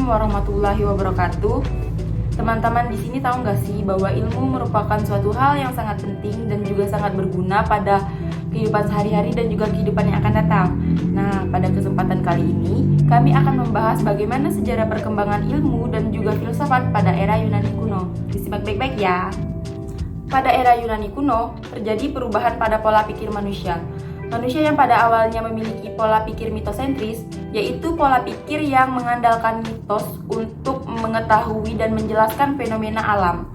Assalamualaikum warahmatullahi wabarakatuh. Teman-teman di sini tahu nggak sih bahwa ilmu merupakan suatu hal yang sangat penting dan juga sangat berguna pada kehidupan sehari-hari dan juga kehidupan yang akan datang. Nah, pada kesempatan kali ini kami akan membahas bagaimana sejarah perkembangan ilmu dan juga filsafat pada era Yunani kuno. Disimak baik-baik ya. Pada era Yunani kuno, terjadi perubahan pada pola pikir manusia. Manusia yang pada awalnya memiliki pola pikir mitosentris, yaitu pola pikir yang mengandalkan mitos untuk mengetahui dan menjelaskan fenomena alam.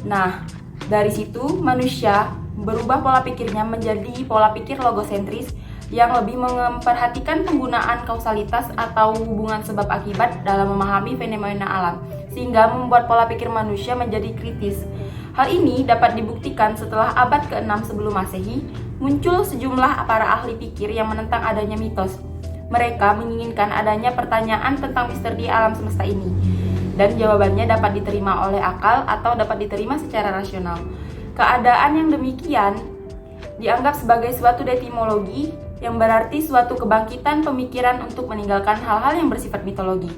Nah, dari situ manusia berubah pola pikirnya menjadi pola pikir logosentris yang lebih memperhatikan penggunaan kausalitas atau hubungan sebab akibat dalam memahami fenomena alam, sehingga membuat pola pikir manusia menjadi kritis. Hal ini dapat dibuktikan setelah abad ke-6 sebelum Masehi, muncul sejumlah para ahli pikir yang menentang adanya mitos. Mereka menginginkan adanya pertanyaan tentang misteri alam semesta ini, dan jawabannya dapat diterima oleh akal atau dapat diterima secara rasional. Keadaan yang demikian dianggap sebagai suatu detimologi, yang berarti suatu kebangkitan pemikiran untuk meninggalkan hal-hal yang bersifat mitologi.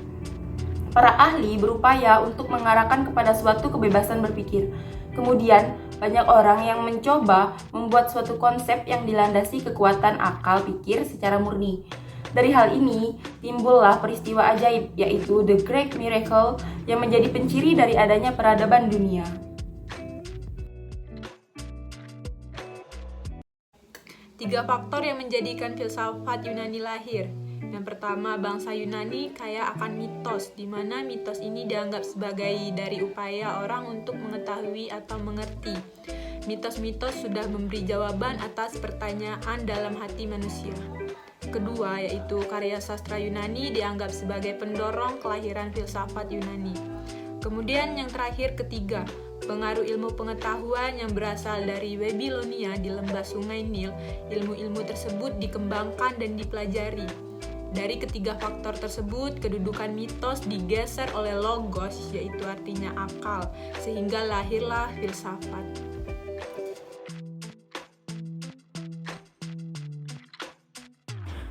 Para ahli berupaya untuk mengarahkan kepada suatu kebebasan berpikir. Kemudian, banyak orang yang mencoba membuat suatu konsep yang dilandasi kekuatan akal pikir secara murni. Dari hal ini, timbullah peristiwa ajaib, yaitu The Great Miracle, yang menjadi penciri dari adanya peradaban dunia. Tiga faktor yang menjadikan filsafat Yunani lahir. Yang pertama, bangsa Yunani kaya akan mitos, di mana mitos ini dianggap sebagai dari upaya orang untuk mengetahui atau mengerti. Mitos-mitos sudah memberi jawaban atas pertanyaan dalam hati manusia. Kedua, yaitu karya sastra Yunani dianggap sebagai pendorong kelahiran filsafat Yunani. Kemudian yang terakhir, ketiga, pengaruh ilmu pengetahuan yang berasal dari Babilonia di lembah Sungai Nil. Ilmu-ilmu tersebut dikembangkan dan dipelajari. Dari ketiga faktor tersebut, kedudukan mitos digeser oleh logos, yaitu artinya akal, sehingga lahirlah filsafat.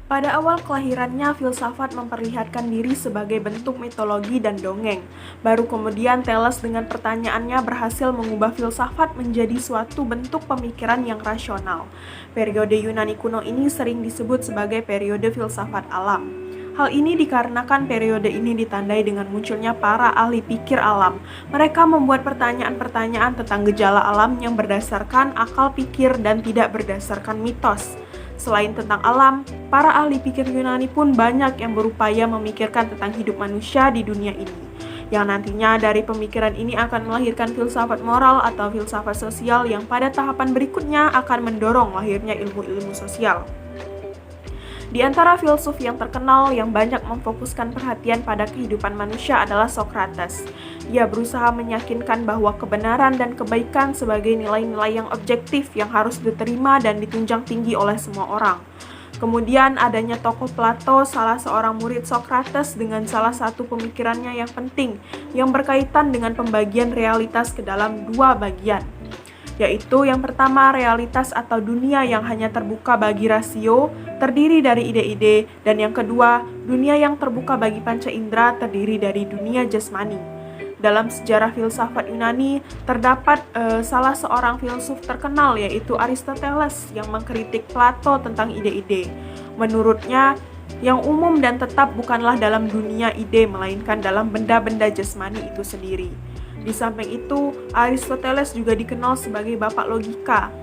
Pada awal kelahirannya, filsafat memperlihatkan diri sebagai bentuk mitologi dan dongeng. Baru kemudian Thales dengan pertanyaannya berhasil mengubah filsafat menjadi suatu bentuk pemikiran yang rasional. Periode Yunani kuno ini sering disebut sebagai periode filsafat alam. Hal ini dikarenakan periode ini ditandai dengan munculnya para ahli pikir alam. Mereka membuat pertanyaan-pertanyaan tentang gejala alam yang berdasarkan akal pikir dan tidak berdasarkan mitos. Selain tentang alam, para ahli pikir Yunani pun banyak yang berupaya memikirkan tentang hidup manusia di dunia ini, yang nantinya dari pemikiran ini akan melahirkan filsafat moral atau filsafat sosial yang pada tahapan berikutnya akan mendorong lahirnya ilmu-ilmu sosial. Di antara filsuf yang terkenal yang banyak memfokuskan perhatian pada kehidupan manusia adalah Socrates. Ia berusaha meyakinkan bahwa kebenaran dan kebaikan sebagai nilai-nilai yang objektif yang harus diterima dan ditunjang tinggi oleh semua orang. Kemudian adanya tokoh Plato, salah seorang murid Socrates, dengan salah satu pemikirannya yang penting yang berkaitan dengan pembagian realitas ke dalam dua bagian, yaitu yang pertama realitas atau dunia yang hanya terbuka bagi rasio, terdiri dari ide-ide, dan yang kedua dunia yang terbuka bagi panca indera, terdiri dari dunia jasmani. Dalam sejarah filsafat Yunani terdapat salah seorang filsuf terkenal, yaitu Aristoteles, yang mengkritik Plato tentang ide-ide. Menurutnya, yang umum dan tetap bukanlah dalam dunia ide, melainkan dalam benda-benda jasmani itu sendiri. Di samping itu, Aristoteles juga dikenal sebagai bapak logika,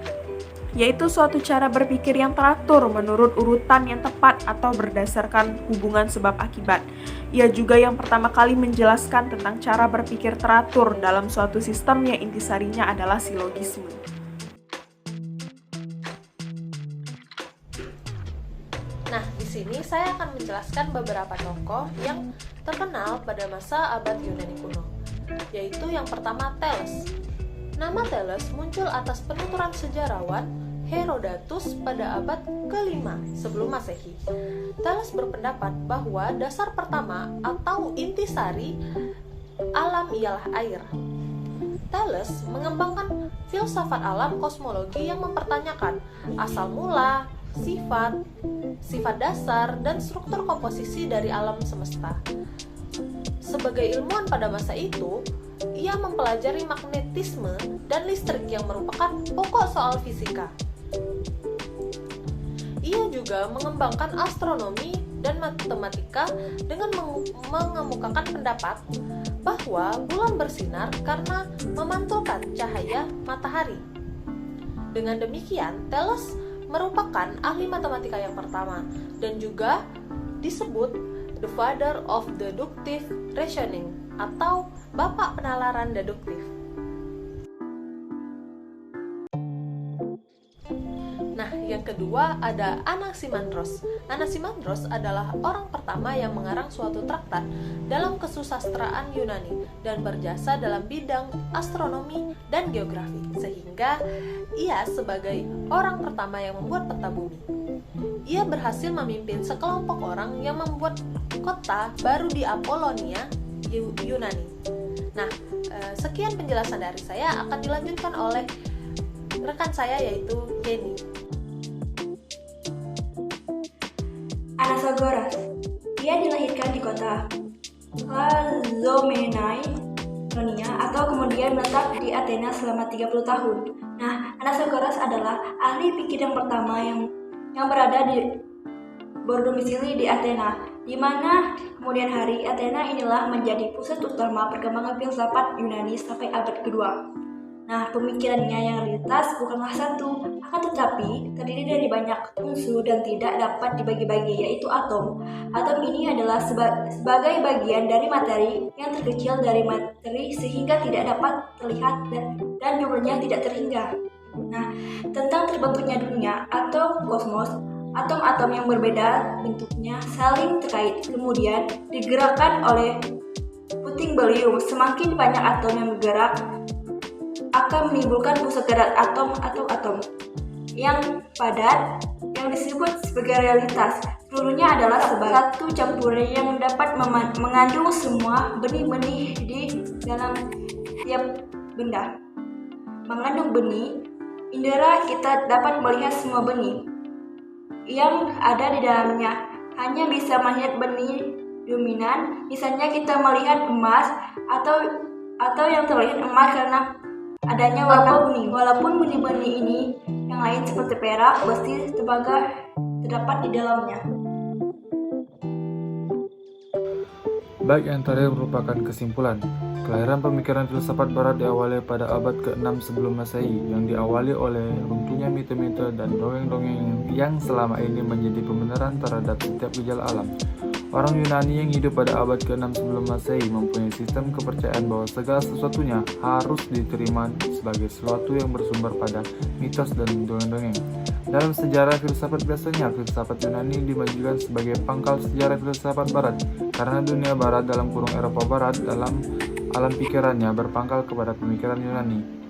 yaitu suatu cara berpikir yang teratur menurut urutan yang tepat atau berdasarkan hubungan sebab akibat. Ia juga yang pertama kali menjelaskan tentang cara berpikir teratur dalam suatu sistem yang intisarinya adalah silogisme. Nah, di sini saya akan menjelaskan beberapa tokoh yang terkenal pada masa abad Yunani kuno, yaitu yang pertama Thales. Nama Thales muncul atas penuturan sejarawan Herodotus pada abad ke-5 sebelum Masehi. Thales berpendapat bahwa dasar pertama atau intisari alam ialah air. Thales mengembangkan filsafat alam kosmologi yang mempertanyakan asal mula, sifat dasar, dan struktur komposisi dari alam semesta. sebagai ilmuwan pada masa itu, ia mempelajari magnetisme dan listrik yang merupakan pokok soal fisika. Ia juga mengembangkan astronomi dan matematika dengan mengemukakan pendapat bahwa bulan bersinar karena memantulkan cahaya matahari. Dengan demikian, Thales merupakan ahli matematika yang pertama dan juga disebut the father of deductive reasoning atau bapak penalaran deduktif. Nah, yang kedua ada Anaximandros. Anaximandros adalah orang pertama yang mengarang suatu traktat dalam kesusastraan Yunani dan berjasa dalam bidang astronomi dan geografi, sehingga ia sebagai orang pertama yang membuat peta bumi. Ia berhasil memimpin sekelompok orang yang membuat kota baru di Apollonia, Yunani. Nah, sekian penjelasan dari saya, akan dilanjutkan oleh rekan saya yaitu Jenny. Anaxagoras. Ia dilahirkan di kota Klazomenai, Ionia, atau kemudian menetap di Athena selama 30 tahun. Nah, Anaxagoras adalah ahli pikiran pertama yang berada di berdomisili di Athena, di mana kemudian hari Athena inilah menjadi pusat utama perkembangan filsafat Yunani sampai abad kedua. Nah, pemikirannya yang lintas bukanlah satu, akan tetapi terdiri dari banyak unsur dan tidak dapat dibagi-bagi, yaitu atom. Atom ini adalah sebagai bagian dari materi yang terkecil dari materi sehingga tidak dapat terlihat dan jumlahnya tidak terhingga. Nah, tentang terbentuknya dunia atau kosmos, atom-atom yang berbeda bentuknya saling terkait, kemudian digerakkan oleh puting beliung. Semakin banyak atom yang bergerak, akan menimbulkan pusat gerak atom atau atom yang padat yang disebut sebagai realitas. Seluruhnya adalah satu campuran yang dapat mengandung semua benih-benih di dalam tiap benda. Mengandung benih, indera kita dapat melihat semua benih yang ada di dalamnya. Hanya bisa melihat benih dominan, misalnya kita melihat emas atau yang terlihat emas karena adanya warna kuning. Walaupun benih-benih ini yang lain seperti perak, besi, tembaga terdapat di dalamnya. Baik, yang tadi merupakan kesimpulan. Kelahiran pemikiran filsafat barat diawali pada abad ke-6 sebelum Masehi, yang diawali oleh runtuhnya mite-mite dan dongeng-dongeng yang selama ini menjadi pembenaran terhadap setiap gejala alam. Orang Yunani yang hidup pada abad ke-6 sebelum Masehi mempunyai sistem kepercayaan bahwa segala sesuatunya harus diterima sebagai sesuatu yang bersumber pada mitos dan dongeng-dongeng. Dalam sejarah filsafat biasanya, filsafat Yunani dimajukan sebagai pangkal sejarah filsafat barat, karena dunia barat dalam kurung Eropa Barat dalam alam pikirannya berpangkal kepada pemikiran Yunani.